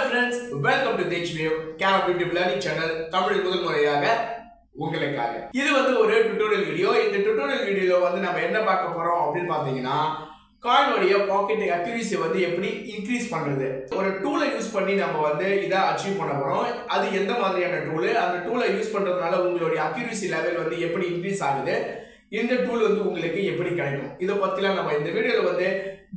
friends, welcome to HVO Camera YouTube Learning Channel. தமிழில் முதல் முறையாக உங்களுக்காக. இது வந்து ஒரு tutorial video. இந்த tutorial videoல வந்து நம்ம என்ன பார்க்க போறோம் அப்படினு பாத்தீங்கன்னா காயின் உடைய பாக்கெட் அக்யூரசி வந்து எப்படி இன்கிரீஸ் பண்றது. ஒரு டூலை யூஸ் பண்ணி நம்ம வந்து இத அச்சீவ் பண்ண போறோம். அது எந்த மாதிரியான டூல்? அந்த டூலை யூஸ் பண்றதுனால உங்களுடைய அக்யூரசி லெவல் வந்து எப்படி இன்கிரீஸ் ஆகுது? இந்த டூல் வந்து உங்களுக்கு எப்படி கிடைக்கும்? இத பத்திலாம் நம்ம இந்த வீடியோல வந்து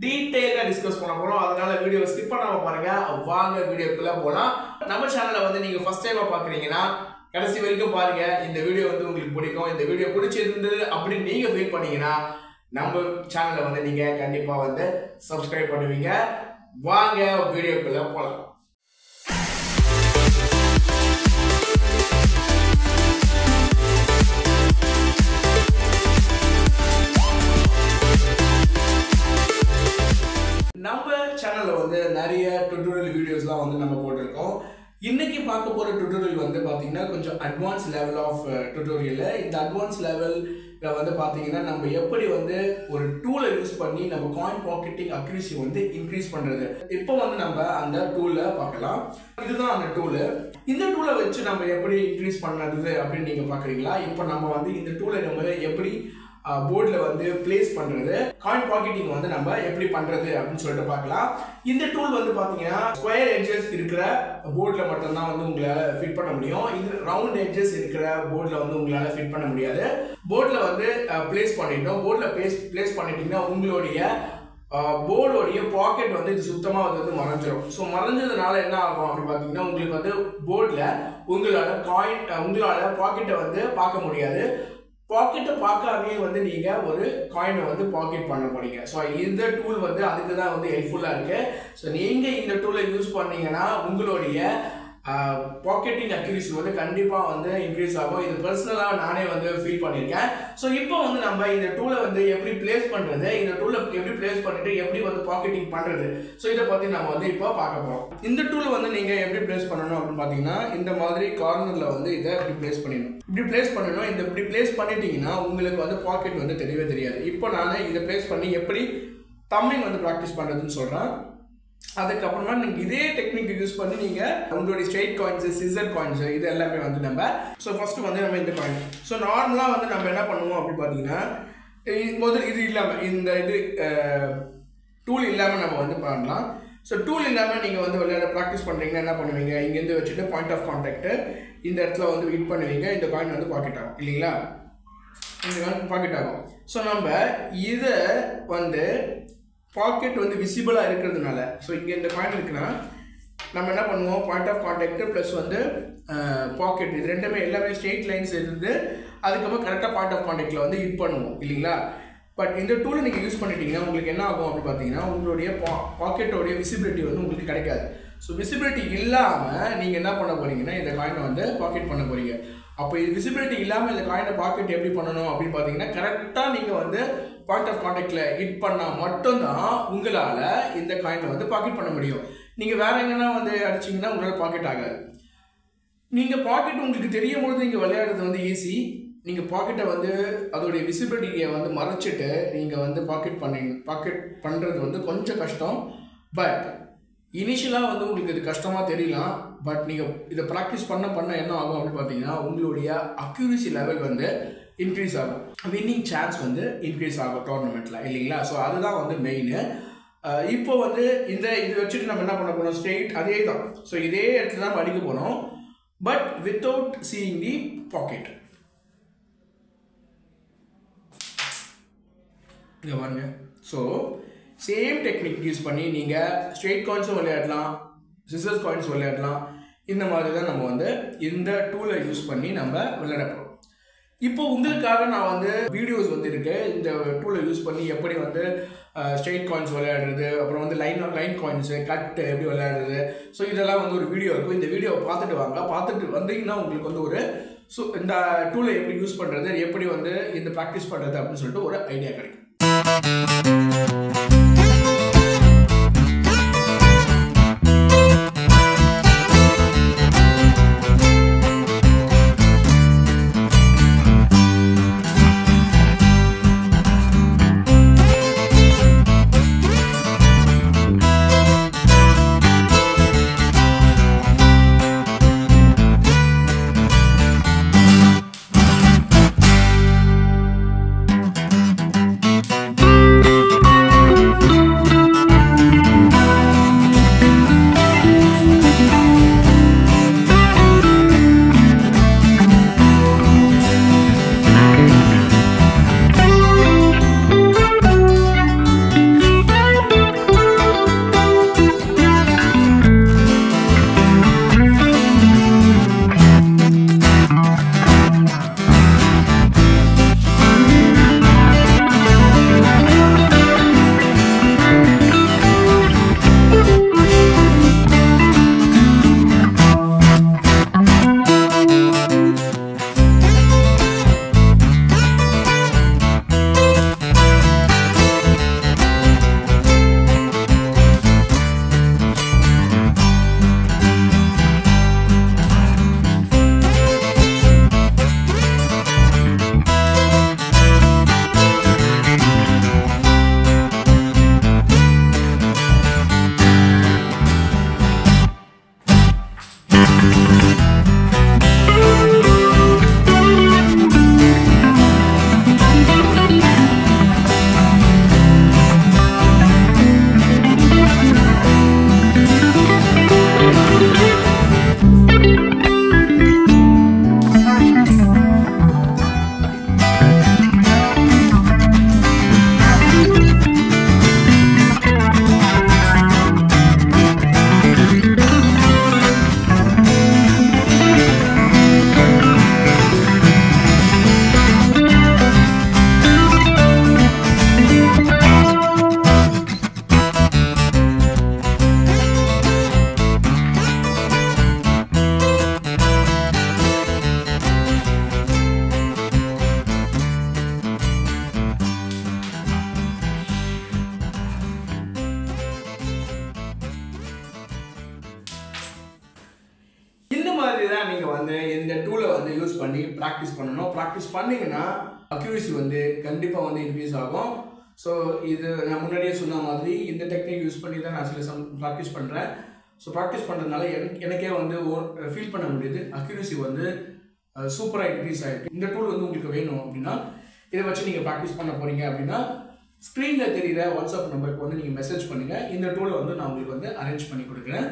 டீடைலா டிஸ்கஸ் பண்ண போறோம். அதனால வீடியோவை ஸ்கிப் பண்ணாம பாருங்க. வாங்க வீடியோக்குள்ள போலாம். நம்ம சேனலை வந்து நீங்க ஃபர்ஸ்ட் டைமா பாக்குறீங்கன்னா கடைசி வரைக்கும் பாருங்க. இந்த வீடியோ வந்து உங்களுக்கு பிடிக்கும். இந்த வீடியோ பிடிச்சிருந்தது அப்படி நீங்க ஃபீல் பண்ணீங்கன்னா நம்ம சேனலை வந்து நீங்க கண்டிப்பா வந்து சப்ஸ்கிரைப் பண்ணுவீங்க. வாங்க வீடியோக்குள்ள போலாம். நம்ம சேனல்ல வந்து நிறைய டுட்டோரியல் வீடியோஸ்லாம் வந்து நம்ம போட்டிருக்கோம். இன்னைக்கு பார்க்க போற டுட்டோரியல் வந்து பாத்தீங்கன்னா கொஞ்சம் அட்வான்ஸ் லெவல் ஆஃப் டுட்டோரியல். இந்த அட்வான்ஸ் லெவல்ல வந்து பாத்தீங்கன்னா நம்ம எப்படி வந்து ஒரு டூலை யூஸ் பண்ணி நம்ம காயின் பாக்கெட்டிங் அக்யூரசி வந்து இன்க்ரீஸ் பண்றது. இப்போ வந்து நம்ம அந்த டூலை பார்க்கலாம். இதுதான் அந்த டூல். இந்த டூலை வச்சு நம்ம எப்படி இன்க்ரீஸ் பண்ணது அப்படின்னு நீங்க பாக்குறீங்களா? இப்போ நம்ம வந்து இந்த டூலை நம்ம எப்படி போர்ட்ல வந்து பிளேஸ் பண்றது, காயின் பாக்கெட்டிங் வந்து நம்ம எப்படி பண்றது அப்படின்னு சொல்லிட்டு பார்க்கலாம். இந்த டூல் வந்து பாத்தீங்கன்னா ஸ்கொயர் எட்ஜஸ் இருக்கிற போர்ட்ல மட்டும் தான் வந்து உங்களால ஃபிட் பண்ண முடியும். இது ரவுண்ட் எட்ஜஸ் இருக்கிற போர்ட்ல வந்து உங்களால ஃபிட் பண்ண முடியாது. போர்ட்ல வந்து பிளேஸ் பண்ணிட்டோம். போர்ட்ல பிளேஸ் பண்ணிட்டீங்கன்னா உங்களுடைய போர்டோடைய பாக்கெட் வந்து இது சுத்தமா வந்து மறைஞ்சிடும். ஸோ மறைஞ்சதுனால என்ன ஆகும் அப்படின்னு பாத்தீங்கன்னா உங்களுக்கு வந்து போர்ட்ல உங்களால பாக்கெட்டை வந்து பார்க்க முடியாது. பாக்கெட்டை பார்க்காமே வந்து நீங்க ஒரு காயினை வந்து பாக்கெட் பண்ண போறீங்க. ஸோ இந்த டூல் வந்து அதுக்கு தான் வந்து ஹெல்ப்ஃபுல்லா இருக்கு. ஸோ நீங்க இந்த டூலை யூஸ் பண்ணீங்கன்னா உங்களுடைய பாக்கெட்டிங் அக்யூரசி வந்து கண்டிப்பா வந்து இன்க்ரீஸ் ஆகும். இது பர்சனலா நானே வந்து ஃபீல் பண்ணியிருக்கேன். ஸோ இப்போ வந்து நம்ம இந்த டூலை வந்து எப்படி பிளேஸ் பண்றது, இந்த டூலை எப்படி பிளேஸ் பண்ணிட்டு எப்படி வந்து பாக்கெட்டிங் பண்றது, ஸோ இதை பத்தி நம்ம வந்து இப்போ பார்க்க போறோம். இந்த டூலை வந்து நீங்க எப்படி பிளேஸ் பண்ணணும் அப்படின்னு பாத்தீங்கன்னா இந்த மாதிரி கார்னர்ல வந்து இதை இப்படி பிளேஸ் பண்ணிடணும். இப்படி பிளேஸ் பண்ணணும். இந்த இப்படி பிளேஸ் பண்ணிட்டீங்கன்னா உங்களுக்கு வந்து பாக்கெட் வந்து தெரியவே தெரியாது. இப்போ நான் இதை பிளேஸ் பண்ணி எப்படி தம்மிங் வந்து ப்ராக்டிஸ் பண்றதுன்னு சொல்றேன். அதுக்கப்புறமா நீங்க இதே டெக்னிக் யூஸ் பண்ணி நீங்க உங்களுடைய ஸ்ட்ரெயிட் காயின்ஸ், சிசர் காயின்ஸ் இது எல்லாமே வந்து நம்ம ஃபர்ஸ்ட் வந்து நம்ம இந்த காயின் நார்மலா வந்து நம்ம என்ன பண்ணுவோம் அப்படின்னு பாத்தீங்கன்னா முதல்ல இது இல்லாம இந்த இது டூல் இல்லாம நம்ம வந்து பண்ணலாம். டூல் இல்லாம நீங்க வந்து விளையாட ப்ராக்டிஸ் பண்றீங்கன்னா என்ன பண்ணுவீங்க, இங்கேருந்து வச்சுட்டு பாயிண்ட் ஆஃப் கான்டாக்ட் இந்த இடத்துல வந்து ஹிட் பண்ணுவீங்க. இந்த காயின் வந்து பாக்கெட் ஆகும் இல்லைங்களா? இந்த காயின் பாக்கெட் ஆகும். நம்ம இதை வந்து பாக்கெட் வந்து விசிபிளாக இருக்கிறதுனால இங்கே இந்த காயின் இருக்குன்னா நம்ம என்ன பண்ணுவோம், பாயிண்ட் ஆஃப் கான்டாக்ட் ப்ளஸ் வந்து பாக்கெட் இது ரெண்டுமே எல்லாமே ஸ்ட்ரெயிட் லைன்ஸ் இருந்து அதுக்கப்புறம் கரெக்டாக பாயிண்ட் ஆஃப் கான்டாக்டில் வந்து ஹிட் பண்ணுவோம் இல்லைங்களா? பட் இந்த டூலை நீங்கள் யூஸ் பண்ணிட்டீங்கன்னா உங்களுக்கு என்ன ஆகும் அப்படின்னு பார்த்தீங்கன்னா உங்களுடைய பாக்கெட்டோடைய விசிபிலிட்டி வந்து உங்களுக்கு கிடைக்காது. விசிபிலிட்டி இல்லாமல் நீங்கள் என்ன பண்ண போறீங்கன்னா இந்த காயினை வந்து பாக்கெட் பண்ண போறீங்க. அப்போ இது விசிபிலிட்டி இல்லாமல் இந்த காயினை பாக்கெட் எப்படி பண்ணணும் அப்படின்னு பார்த்தீங்கன்னா கரெக்டாக நீங்கள் வந்து பாயிண்ட் ஆஃப் கான்டாக்டில் ஹிட் பண்ணால் மட்டும்தான் உங்களால் இந்த காயினை வந்து பாக்கெட் பண்ண முடியும். நீங்கள் வேற எங்கன்னா வந்து அடிச்சிங்கன்னா உங்களால் பாக்கெட் ஆகாது. நீங்கள் பாக்கெட் உங்களுக்கு தெரியும் போது நீங்கள் விளையாடுறது வந்து ஈஸி. நீங்கள் பாக்கெட்டை வந்து அதோடைய விசிபிலிட்டியை வந்து மறைச்சிட்டு நீங்கள் வந்து பாக்கெட் பண்ணுறது வந்து கொஞ்சம் கஷ்டம். பட் இனிஷியலாக வந்து உங்களுக்கு இது கஷ்டமாக தெரியலாம். பட் நீங்கள் இதை ப்ராக்டிஸ் பண்ண என்ன ஆகும் அப்படின்னு பார்த்தீங்கன்னா உங்களுடைய அக்யூரசி லெவல் வந்து இன்க்ரீஸ் ஆகும். வின்னிங் சான்ஸ் வந்து இன்க்ரீஸ் ஆகும் டோர்னமெண்ட்டில் இல்லைங்களா? அதுதான் வந்து மெயின். இப்போ வந்து இது வச்சுட்டு நம்ம என்ன பண்ண போகிறோம், ஸ்ட்ரெயிட் அதே தான். இதே இடத்துல தான் படிக்க போகிறோம். But without seeing the packet. இங்கே பாருங்க. சேம் டெக்னிக் யூஸ் பண்ணி நீங்கள் ஸ்ட்ரெயிட் காயின்ஸும் விளையாடலாம், சிசர்ஸ் காயின்ஸ் விளையாடலாம். இந்த மாதிரி தான் நம்ம வந்து இந்த டூலை யூஸ் பண்ணி நம்ம விளையாட போகிறோம். இப்போ உங்களுக்காக நான் வந்து வீடியோஸ் வந்து இருக்கு இந்த டூலை யூஸ் பண்ணி எப்படி வந்து ஸ்ட்ரெயிட் காயின்ஸ் விளையாடுறது, அப்புறம் வந்து லைன் காயின்ஸு கட்டு எப்படி விளையாடுறது. இதெல்லாம் வந்து ஒரு வீடியோ இருக்கும். இந்த வீடியோவை பார்த்துட்டு வாங்க. பார்த்துட்டு வந்தீங்கன்னா உங்களுக்கு வந்து ஒரு இந்த டூலை எப்படி யூஸ் பண்ணுறது, எப்படி வந்து இந்த ப்ராக்டிஸ் பண்ணுறது அப்படின்னு சொல்லிட்டு ஒரு ஐடியா கிடைக்கும். வந்து இந்த டூலை வந்து யூஸ் பண்ணி ப்ராக்டிஸ் பண்ணணும். ப்ராக்டிஸ் பண்ணிங்கன்னா அக்யூரசி வந்து கண்டிப்பாக வந்து இன்க்ரீஸ் ஆகும். ஸோ இது நான் முன்னாடியே சொன்ன மாதிரி இந்த டெக்னிக் யூஸ் பண்ணி தான் நான் சில ப்ராக்டிஸ் பண்ணுறேன். ஸோ ப்ராக்டிஸ் பண்ணுறதுனால எனக்கே வந்து ஃபீல் பண்ண முடியுது அக்யூரசி வந்து சூப்பராக இன்க்ரீஸ் ஆகிருக்கு. இந்த டூல் வந்து உங்களுக்கு வேணும் அப்படின்னா இதை வச்சு நீங்கள் ப்ராக்டிஸ் பண்ண போகிறீங்க அப்படின்னா ஸ்க்ரீனில் தெரிகிற வாட்ஸ்அப் நம்பருக்கு வந்து நீங்கள் மெசேஜ் பண்ணுங்கள். இந்த டூலை வந்து நான் உங்களுக்கு வந்து அரேஞ்ச் பண்ணி கொடுக்குறேன்.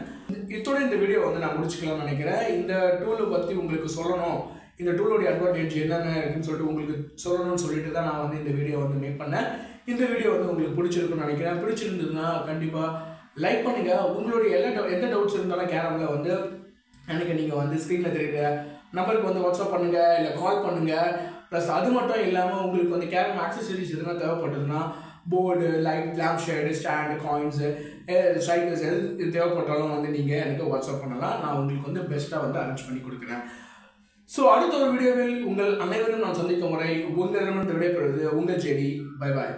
இதோட இந்த வீடியோ வந்து நான் முடிச்சுக்கலாம்னு நினைக்கிறேன். இந்த டூலை பற்றி உங்களுக்கு சொல்லணும், இந்த டூலோடைய அட்வான்டேஜ் என்னென்ன இருக்குன்னு சொல்லிட்டு உங்களுக்கு சொல்லணும்னு சொல்லிட்டு தான் நான் வந்து இந்த வீடியோ வந்து மேக் பண்ணேன். இந்த வீடியோ வந்து உங்களுக்கு பிடிச்சிருக்குன்னு நினைக்கிறேன். பிடிச்சிருந்ததுன்னா கண்டிப்பாக லைக் பண்ணுங்கள். உங்களுடைய எந்த டவுட்ஸ் இருந்தாலும் கேரமில் வந்து எனக்கு நீங்கள் வந்து ஸ்க்ரீனில் தெரியுற நம்பருக்கு வந்து வாட்ஸ்அப் பண்ணுங்கள், இல்லை கால் பண்ணுங்கள். ப்ளஸ் அது மட்டும் இல்லாமல் உங்களுக்கு வந்து கேரம் ஆக்சசரிஸ் எதுனா தேவைப்பட்டதுன்னா board, light, lamp shade, stand, coins, strikers எது தேவைப்பட்டாலும் வந்து நீங்கள் எனக்கு வாட்ஸ்அப் பண்ணலாம். நான் உங்களுக்கு வந்து பெஸ்ட்டாக வந்து அரேஞ்ச் பண்ணி கொடுக்குறேன். ஸோ அடுத்த ஒரு வீடியோவில் உங்கள் அனைவரும் நான் சந்திக்கும் முறை உங்களிடமிருந்து விடைபெறுவது உங்கள் ஜெடி. Bye bye.